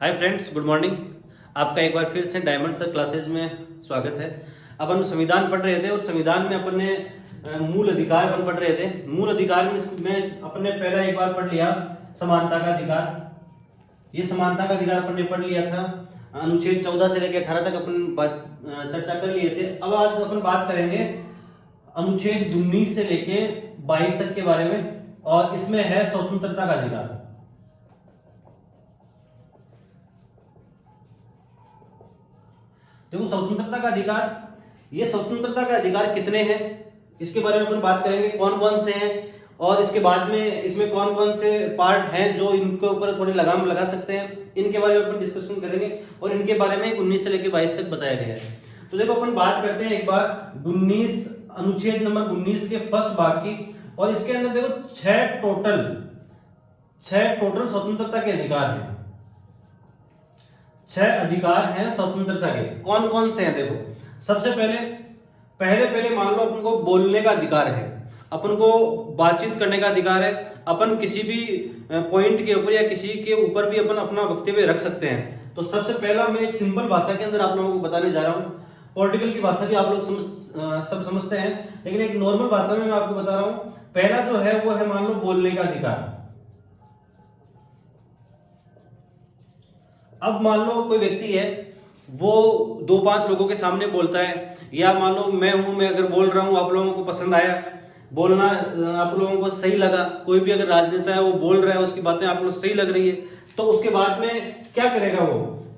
Hi friends, good morning. आपका एक बार फिर से डायमंड सर क्लासेस में स्वागत है। अपन संविधान पढ़ रहे थे और संविधान में अपन ने मूल अधिकार अपन पढ़ रहे थे। मूल अधिकार में अपन ने पहला एक बार पढ़ लिया समानता का अधिकार। ये समानता का अधिकार अपन ने पढ़ लिया था। अनुच्छेद 14 से लेकर 18 तक अपन चर्चा कर लिए थे। अब आज अपन बात करेंगे अनुच्छेद 19 से लेके 22 तक के बारे में, और इसमें है स्वतंत्रता का अधिकार। देखो, स्वतंत्रता का अधिकार, ये स्वतंत्रता का अधिकार कितने हैं इसके बारे में अपन बात करेंगे, कौन कौन से हैं, और इसके बाद में इसमें कौन कौन से पार्ट हैं जो इनके ऊपर थोड़ी लगाम लगा सकते हैं, इनके बारे में अपन डिस्कशन करेंगे। और इनके बारे में 19 से लेकर 22 तक बताया गया है। तो देखो, अपन बात करते हैं एक बार 19 अनुच्छेद नंबर 19 के फर्स्ट भाग की। और इसके अंदर देखो 6 टोटल स्वतंत्रता के अधिकार हैं। 6 अधिकार हैं स्वतंत्रता के। कौन कौन से हैं देखो, सबसे पहले मान लो अपन को बोलने का अधिकार है, अपन को बातचीत करने का अधिकार है। अपन किसी भी पॉइंट के ऊपर या किसी के ऊपर भी अपन अपना वक्तव्य रख सकते हैं। तो सबसे पहला मैं एक सिंपल भाषा के अंदर आप लोगों को बताने जा रहा हूं। पॉलिटिकल की भाषा भी आप लोग सब समझते हैं, लेकिन एक नॉर्मल भाषा में मैं आपको बता रहा हूं। पहला जो है वो है मान लो बोलने का अधिकार। अब मान लो कोई व्यक्ति है, वो 2-5 लोगों के सामने बोलता है, या मान लो मैं अगर बोल रहा हूं, आप लोगों को पसंद आया, बोलना आप लोगों को सही लगा, कोई भी अगर राजनेता है वो बोल रहा है, उसकी बातें आप लोग सही लग रही है, तो उसके बाद में क्या करेगा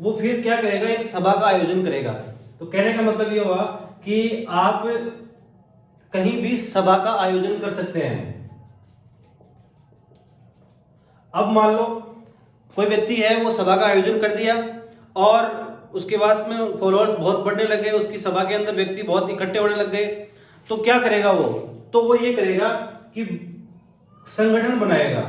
वो फिर क्या करेगा, एक सभा का आयोजन करेगा। तो कहने का मतलब ये हुआ कि आप कहीं भी सभा का आयोजन कर सकते हैं। अब मान लो कोई व्यक्ति है, वो सभा का आयोजन कर दिया और उसके बाद में फॉलोअर्स बहुत बढ़ने लगे, उसकी सभा के अंदर व्यक्ति बहुत इकट्ठे होने लग गए। तो क्या करेगा तो वो ये करेगा कि संगठन बनाएगा।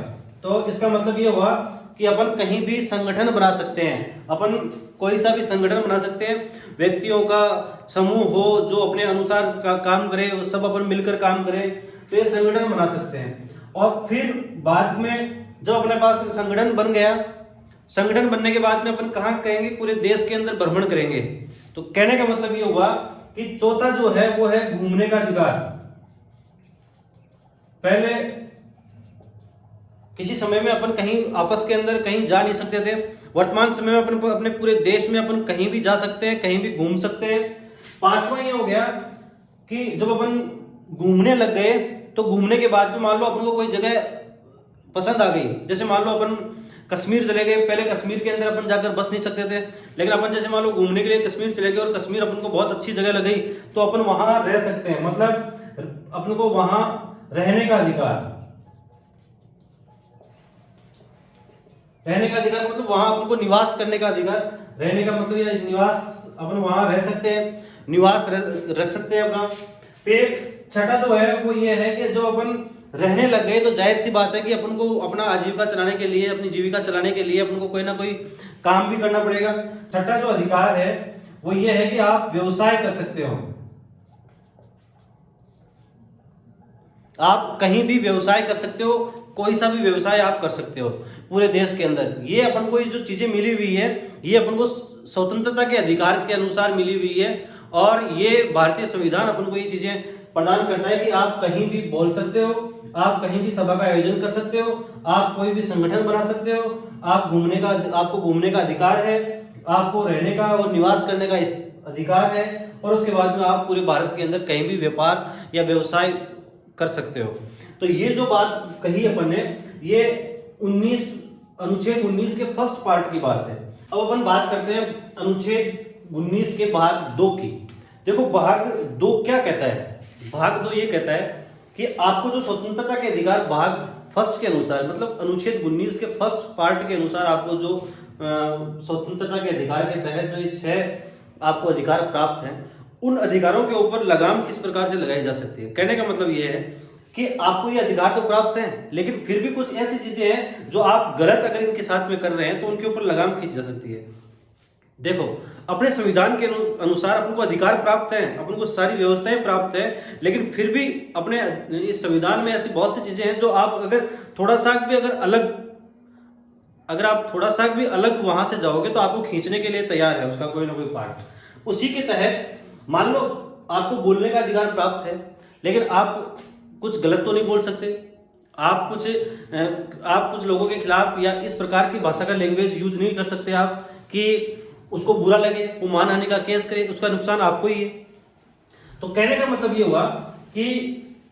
तो इसका मतलब ये हुआ कि अपन कहीं भी संगठन बना सकते हैं, अपन कोई सा भी संगठन बना सकते हैं। व्यक्तियों का समूह हो जो अपने अनुसार काम करे, सब अपन मिलकर काम करें, तो ये संगठन बना सकते हैं। और फिर बाद में जब अपने पास संगठन बन गया, संगठन बनने के बाद में अपन कहां कहेंगे, पूरे देश के अंदर भ्रमण करेंगे। तो कहने का मतलब ये हुआ कि चौथा जो है वो है घूमने का अधिकार। पहले किसी समय में अपन कहीं आपस के अंदर कहीं जा नहीं सकते थे, वर्तमान समय में अपन अपने पूरे देश में अपन कहीं भी जा सकते हैं, कहीं भी घूम सकते हैं। पांचवा ये हो गया कि जब अपन घूमने लग गए, तो घूमने के बाद में मान लो अपन को कोई जगह पसंद आ गई, जैसे मान लो अपन कश्मीर चले गए। पहले कश्मीर के अंदर अपन जाकर बस नहीं सकते थे, लेकिन अपन जैसे मान लो घूमने के लिए कश्मीर चले गए और कश्मीर अपन को बहुत अच्छी जगह लगी, तो अपन वहां रह सकते हैं। मतलब अपन को वहां रहने का अधिकार, मतलब वहां अपन को निवास करने का अधिकार। रहने का मतलब यह निवास, अपन वहां रह सकते हैं, निवास रख सकते हैं अपना। फिर छठा जो है वो ये है कि जब अपन रहने लग गए, तो जाहिर सी बात है कि अपन को अपना आजीविका चलाने के लिए, अपनी जीविका चलाने के लिए अपन को कोई ना कोई काम भी करना पड़ेगा। छठा जो अधिकार है वो ये है कि आप व्यवसाय कर सकते हो, आप कहीं भी व्यवसाय कर सकते हो, कोई सा भी व्यवसाय आप कर सकते हो पूरे देश के अंदर। ये अपन को जो चीजें मिली हुई है, ये अपन को स्वतंत्रता के अधिकार के अनुसार मिली हुई है, और ये भारतीय संविधान अपन को ये चीजें प्रदान करता है कि आप कहीं भी बोल सकते हो, आप कहीं भी सभा का आयोजन कर सकते हो, आप कोई भी संगठन बना सकते हो, आपको घूमने का अधिकार है, आपको रहने का और निवास करने का अधिकार है, और उसके बाद में आप पूरे भारत के अंदर कहीं भी व्यापार या व्यवसाय कर सकते हो। तो ये जो बात कही अपन ने, ये अनुच्छेद 19 के फर्स्ट पार्ट की बात है। अब अपन बात करते हैं अनुच्छेद 19 के भाग 2 की। देखो, भाग 2 क्या कहता है? भाग 2 ये कहता है कि आपको जो स्वतंत्रता के अधिकार भाग फर्स्ट के अनुसार, मतलब अनुच्छेद 19 के फर्स्ट पार्ट के अनुसार आपको जो स्वतंत्रता के अधिकार के तहत जो 6 आपको अधिकार प्राप्त हैं, उन अधिकारों के ऊपर लगाम किस प्रकार से लगाई जा सकती है। कहने का मतलब यह है कि आपको ये अधिकार तो प्राप्त हैं, लेकिन फिर भी कुछ ऐसी चीजें हैं जो आप गलत अगर इनके साथ में कर रहे हैं, तो उनके ऊपर लगाम खींची जा सकती है। देखो, अपने संविधान के अनुसार अपन को अधिकार प्राप्त है, अपन को सारी व्यवस्थाएं प्राप्त है, लेकिन फिर भी अपने इस संविधान में ऐसी बहुत सी चीजें हैं जो आप अगर थोड़ा सा भी अगर अगर आप थोड़ा सा भी अलग वहां से जाओगे तो आपको खींचने के लिए तैयार है उसका कोई ना कोई पार्ट। उसी के तहत मान लो आपको बोलने का अधिकार प्राप्त है, लेकिन आप कुछ गलत तो नहीं बोल सकते। आप कुछ लोगों के खिलाफ या इस प्रकार की भाषा का लैंग्वेज यूज नहीं कर सकते आप कि उसको बुरा लगे, वो मानहानि का केस करे, उसका नुकसान आपको ही है। तो कहने का मतलब ये हुआ कि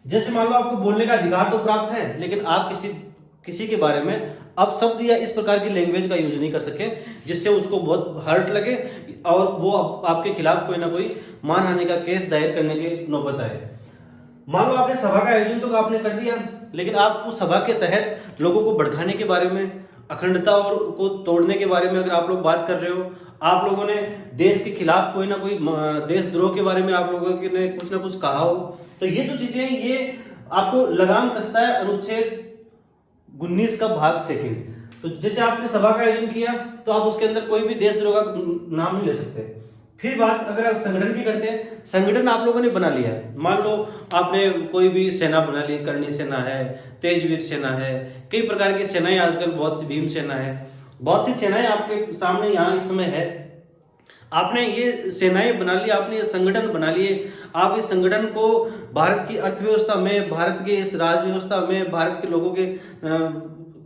जैसे मान लो आपको बोलने का अधिकार तो प्राप्त है, लेकिन आप किसी के बारे में अपशब्द या इस प्रकार की लैंग्वेज का यूज नहीं कर सके जिससे उसको बहुत हर्ट लगे और वो आपके खिलाफ कोई ना कोई मानहानि का केस दायर करने की नौबत आए। मान लो आपने सभा का आयोजन तो आपने कर दिया, लेकिन आप उस सभा के तहत लोगों को भड़काने के बारे में, अखंडता और को तोड़ने के बारे में अगर आप लोग बात कर रहे हो, आप लोगों ने देश के खिलाफ कोई ना कोई देशद्रोह के बारे में आप लोगों ने कुछ ना कुछ कहा हो, तो ये जो चीजें ये आपको लगाम कसता है अनुच्छेद 19 का भाग सेकंड। तो जैसे आपने सभा का आयोजन किया तो आप उसके अंदर कोई भी देशद्रोह का नाम नहीं ले सकते। फिर बात अगर आप संगठन की करते हैं, संगठन आप लोगों ने बना लिया है, मान लो आपने कोई भी सेना बना ली, करणी सेना है, तेजवीर सेना है, कई प्रकार की सेनाएं आजकल, बहुत सी भीम सेना है, बहुत सी सेनाएं आपके सामने यहाँ इस समय है। आपने ये सेनाएं बना ली, आपने ये संगठन बना लिए, आप इस संगठन को भारत की अर्थव्यवस्था में, भारत के इस राज व्यवस्था में, भारत के लोगों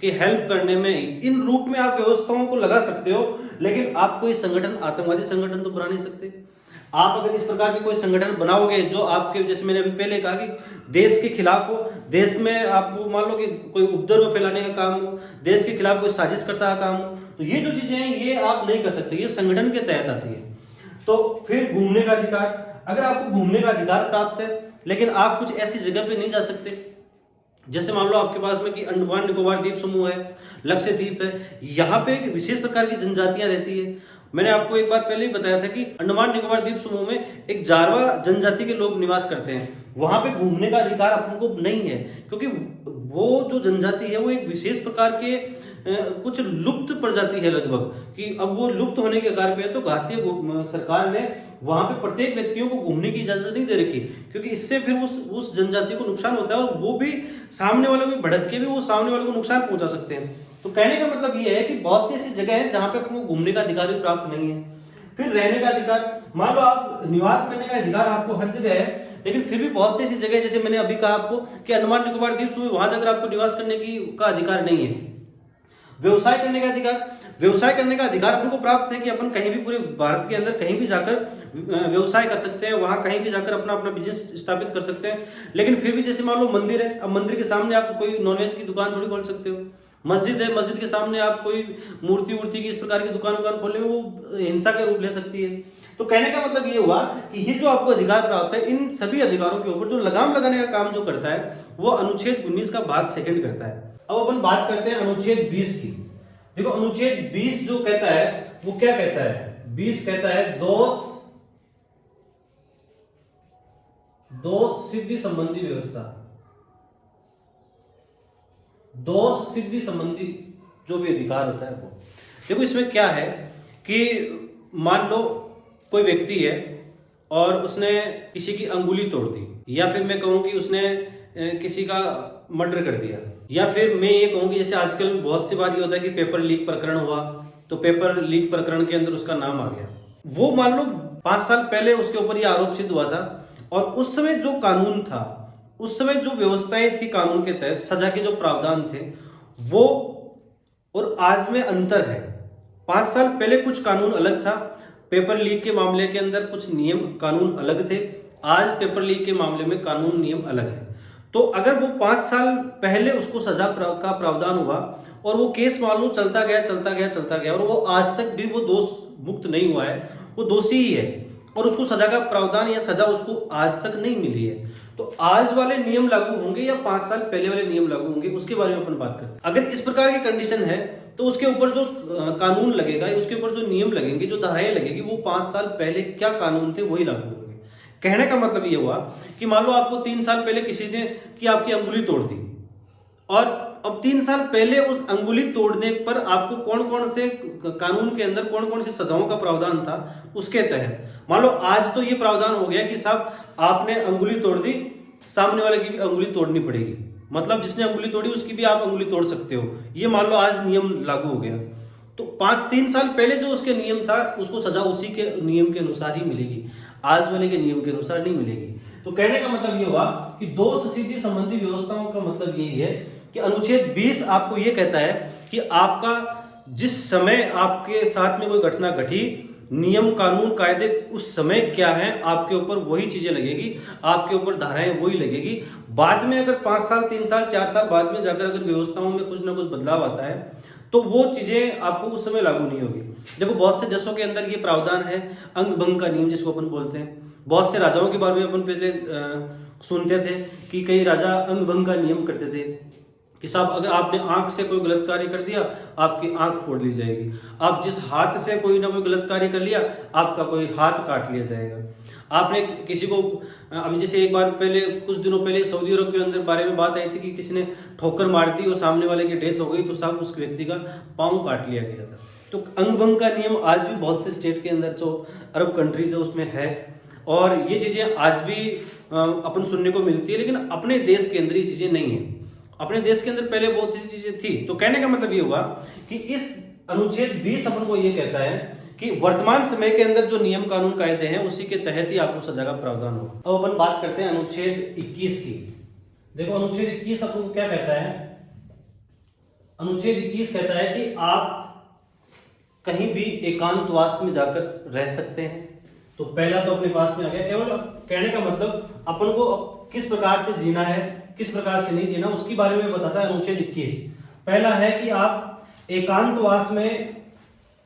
के हेल्प करने में, इन रूप में आप व्यवस्थाओं को लगा सकते हो, लेकिन आप कोई संगठन, आतंकवादी संगठन तो बना नहीं सकते। आप अगर इस प्रकार के कोई संगठन बनाओगे जो आपके, जैसे मैंने अभी पहले कहा कि देश के खिलाफ हो, देश में आपको मान लो कि कोई उपद्रव फैलाने का काम हो, देश के खिलाफ कोई साजिश करता का काम हो, तो ये जो चीजें हैं ये आप नहीं कर सकते, ये संगठन के तहत आती है। तो फिर घूमने का अधिकार, अगर आपको घूमने का अधिकार प्राप्त है, लेकिन आप कुछ ऐसी जगह पे नहीं जा सकते, जैसे मान लो आपके पास में कि अंडमान निकोबार द्वीप समूह है, लक्षद्वीप है, यहाँ पे एक विशेष प्रकार की जनजातियां रहती है। मैंने आपको एक बार पहले ही बताया था कि अंडमान निकोबार द्वीप समूह में एक जारवा जनजाति के लोग निवास करते हैं, वहां पे घूमने का अधिकार अपन को नहीं है, क्योंकि वो जो जनजाति है वो एक विशेष प्रकार के कुछ लुप्त प्रजाति है लगभग, कि अब वो लुप्त होने के कारण पे है, तो भारतीय सरकार ने वहां पे प्रत्येक व्यक्तियों को घूमने की इजाजत नहीं दे रखी, क्योंकि इससे फिर उस जनजाति को नुकसान होता है और वो भी सामने वाले को भड़क के भी वो सामने वाले को नुकसान पहुंचा सकते हैं। तो कहने का मतलब ये है कि बहुत सी ऐसी जगह है जहां पे आपको घूमने का अधिकार भी प्राप्त नहीं है। फिर रहने का अधिकार, मान लो आप निवास करने का अधिकार आपको हर जगह है, लेकिन फिर भी बहुत सी ऐसी जगह, जैसे मैंने अभी कहा आपको कि अंडमान निकोबार द्वीप समूह, वहां जाकर आपको निवास करने का अधिकार नहीं है। व्यवसाय करने का अधिकार, व्यवसाय करने का अधिकार अपन को प्राप्त है कि अपन कहीं भी पूरे भारत के अंदर कहीं भी जाकर व्यवसाय कर सकते हैं, वहां कहीं भी जाकर अपना अपना बिजनेस स्थापित कर सकते हैं। लेकिन फिर भी जैसे मान लो मंदिर है, अब मंदिर के सामने आप कोई नॉनवेज की दुकान थोड़ी खोल सकते हो, मस्जिद है, मस्जिद के सामने आप कोई मूर्ति की इस प्रकार की दुकान खोलने में वो हिंसा का रूप ले सकती है। तो कहने का मतलब ये हुआ कि ये जो आपको अधिकार प्राप्त है, इन सभी अधिकारों के ऊपर जो लगाम लगाने का काम जो करता है वो अनुच्छेद 19 का भाग सेकंड करता है। अब अपन बात करते हैं अनुच्छेद 20 की। देखो अनुच्छेद 20 जो कहता है वो क्या कहता है, 20 कहता है दोष सिद्धि संबंधी व्यवस्था, दोष सिद्धि संबंधी जो भी अधिकार होता है वो। देखो इसमें क्या है कि मान लो कोई व्यक्ति है और उसने किसी की अंगुली तोड़ दी, या फिर मैं कहूं कि उसने किसी का मर्डर कर दिया, या फिर मैं ये कहूं कि जैसे आजकल बहुत सी बार ये होता है कि पेपर लीक प्रकरण हुआ, तो पेपर लीक प्रकरण के अंदर उसका नाम आ गया। वो मान लो 5 साल पहले उसके ऊपर ये आरोप सिद्ध हुआ था, और उस समय जो कानून था, उस समय जो व्यवस्थाएं थी कानून के तहत, सजा के जो प्रावधान थे, वो और आज में अंतर है। 5 साल पहले कुछ कानून अलग था, पेपर लीक के मामले के अंदर कुछ नियम कानून अलग थे, आज पेपर लीक के मामले में कानून नियम अलग है। तो अगर वो 5 साल पहले उसको सजा का प्रावधान हुआ और वो केस मान लो चलता गया और वो आज तक भी वो दोष मुक्त नहीं हुआ है, वो दोषी ही है और उसको सजा का प्रावधान या सजा उसको आज तक नहीं मिली है, तो आज वाले नियम लागू होंगे या 5 साल पहले वाले नियम लागू होंगे, उसके बारे में अपन बात करते हैं। अगर इस प्रकार की कंडीशन है तो उसके ऊपर जो कानून लगेगा, उसके ऊपर जो नियम लगेंगे, जो धाराएं लगेगी, वो 5 साल पहले क्या कानून थे वही लागू होंगे। कहने का मतलब ये हुआ कि मान लो आपको 3 साल पहले किसी ने कि आपकी अंगुली तोड़ दी, और अब 3 साल पहले उस अंगुली तोड़ने पर आपको कौन कौन से कानून के अंदर कौन कौन सी सजाओं का प्रावधान था, उसके तहत मान लो आज तो ये प्रावधान हो गया कि साहब आपने अंगुली तोड़ दी, सामने वाले की भी अंगुली तोड़नी पड़ेगी, मतलब जिसने अंगुली तोड़ी उसकी भी आप अंगुली तोड़ सकते हो। ये मान लो आज नियम लागू हो गया, तो 3 साल पहले जो उसके नियम था उसको सजा उसी के नियम के अनुसार ही मिलेगी, आज वाले के नियम के अनुसार नहीं मिलेगी। तो कहने का मतलब ये हुआ कि दोष सिद्धि संबंधी व्यवस्थाओं का मतलब यही है कि अनुच्छेद 20 आपको ये कहता है कि आपका जिस समय आपके साथ में कोई घटना घटी, नियम कानून कायदे उस समय क्या है, आपके ऊपर वही चीजें लगेगी, आपके ऊपर धाराएं वही लगेगी। बाद में अगर 5 साल 3 साल 4 साल बाद में जाकर अगर व्यवस्थाओं में कुछ ना कुछ बदलाव आता है तो वो चीजें आपको उस समय लागू नहीं होगी। देखो बहुत से देशों के अंदर ये प्रावधान है अंग भंग का नियम जिसको अपन बोलते हैं। बहुत से राजाओं के बारे में अपन पहले सुनते थे कि कई राजा अंग भंग का नियम करते थे कि साहब अगर आपने आंख से कोई गलत कार्य कर दिया आपकी आंख फोड़ ली जाएगी, आप जिस हाथ से कोई ना कोई गलत कार्य कर लिया आपका कोई हाथ काट लिया जाएगा। आपने किसी को अभी जैसे एक बार पहले कुछ दिनों पहले सऊदी अरब के अंदर बारे में बात आई थी कि किसी ने ठोकर मार दी और सामने वाले की डेथ हो गई, तो साहब उस व्यक्ति का पांव काट लिया गया था। तो अंग भंग का नियम आज भी बहुत से स्टेट के अंदर जो अरब कंट्रीज है उसमें है, और ये चीजें आज भी अपन सुनने को मिलती है, लेकिन अपने देश के अंदर ये चीजें नहीं है। अपने देश के अंदर पहले बहुत सी चीजें थी। तो कहने का मतलब ये हुआ कि इस अनुच्छेद 20 अपन को ये कहता है कि वर्तमान समय के अंदर जो नियम कानून कायदे हैं उसी के तहत ही आपको सजा का प्रावधान होगा। अब अपन बात करते हैं अनुच्छेद 21 की। देखो अनुच्छेद 21 अपन को क्या कहता है, अनुच्छेद 21 कहता है कि आप कहीं भी एकांतवास में जाकर रह सकते हैं। तो पहला तो अपने पास में आ गया, केवल कहने का मतलब अपन को किस प्रकार से जीना है किस प्रकार से नहीं जीना उसके बारे में बताता है अनुच्छेद 21। पहला है कि आप एकांतवास में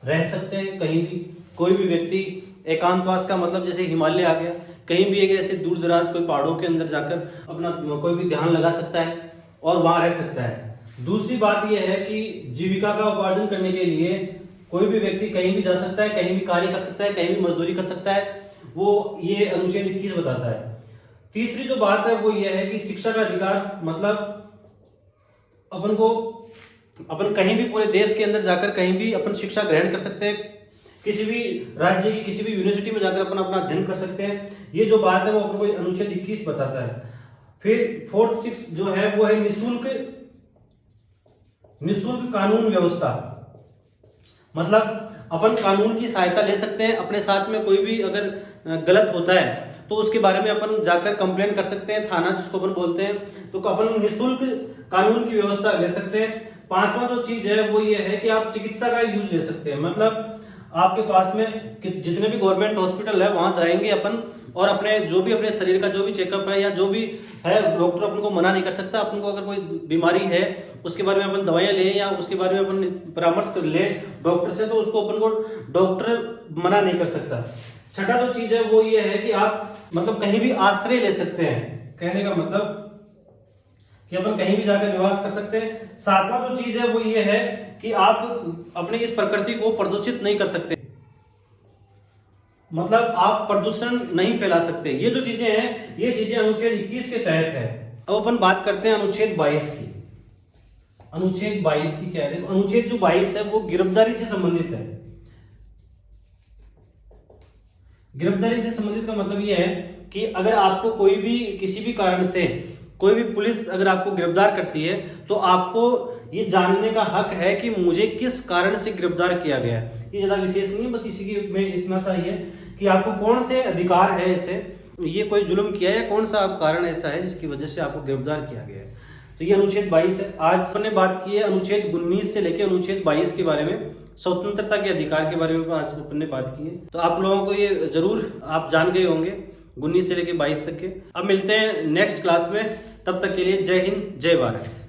रह सकते हैं कहीं भी। कोई भी व्यक्ति एकांतवास का मतलब जैसे हिमालय आ गया, कहीं भी एक ऐसे दूर दराज कोई पहाड़ों के अंदर जाकर अपना कोई भी ध्यान लगा सकता है और वहां रह सकता है। दूसरी बात यह है कि जीविका का उपार्जन करने के लिए कोई भी व्यक्ति कहीं भी जा सकता है, कहीं भी कार्य कर सकता है, कहीं भी मजदूरी कर सकता है, वो ये अनुच्छेद 21 बताता है। तीसरी जो बात है वो ये है कि शिक्षा का अधिकार, मतलब अपन कहीं भी पूरे देश के अंदर जाकर कहीं भी अपन शिक्षा ग्रहण कर सकते हैं, किसी भी राज्य की किसी भी यूनिवर्सिटी में जाकर अपन अपना अध्ययन कर सकते हैं। ये जो बात है वो अपन को अनुच्छेद 21 बताता है। फिर 4th 6 जो है वो है निःशुल्क कानून व्यवस्था, मतलब अपन कानून की सहायता ले सकते हैं। अपने साथ में कोई भी अगर गलत होता है तो उसके बारे में अपन जाकर कंप्लेन कर सकते हैं, थाना जिसको अपन बोलते हैं। तो अपन निःशुल्क कानून की व्यवस्था ले सकते हैं। 5वां जो चीज है वो ये है कि आप चिकित्सा का यूज ले सकते हैं, मतलब आपके पास में जितने भी गवर्नमेंट हॉस्पिटल है वहां जाएंगे अपन और अपने जो भी अपने शरीर का जो भी चेकअप है या जो भी है डॉक्टर अपन को मना नहीं कर सकता। अपन को अगर कोई बीमारी है उसके बारे में अपन दवाइयां लें या उसके बारे में अपन परामर्श कर ले डॉक्टर से, तो उसको अपन को डॉक्टर मना नहीं कर सकता। छठा जो चीज है वो ये है कि आप मतलब कहीं भी आश्रय ले सकते हैं, कहने का मतलब कि अपन कहीं भी जाकर निवास कर सकते हैं। 7वां जो चीज है वो ये है कि आप अपने इस प्रकृति को प्रदूषित नहीं कर सकते, मतलब आप प्रदूषण नहीं फैला सकते। ये जो चीजें हैं ये चीजें अनुच्छेद 21 के तहत है। अब अपन बात करते हैं अनुच्छेद 22 की। अनुच्छेद 22 की क्या है, अनुच्छेद जो 22 है वो गिरफ्तारी से संबंधित है। गिरफ्तारी से संबंधित का मतलब यह है कि अगर आपको कोई भी किसी भी कारण से कोई भी पुलिस अगर आपको गिरफ्तार करती है तो आपको ये जानने का हक है कि मुझे किस कारण से गिरफ्तार किया गया है। ये ज्यादा विशेष नहीं है, बस इसी की में इतना सा ही है कि आपको कौन से अधिकार है इसे ये कोई जुल्म किया है या कौन सा कारण ऐसा है जिसकी वजह से आपको गिरफ्तार किया गया है। तो ये अनुच्छेद 22 है। आज हमने बात की है अनुच्छेद 19 से लेकर अनुच्छेद 22 के बारे में, स्वतंत्रता के अधिकार के बारे में आज हमने बात की है। तो आप लोगों को ये जरूर आप जान गए होंगे 19 से लेकर 22 तक के। अब मिलते हैं नेक्स्ट क्लास में, तब तक के लिए जय हिंद जय भारत।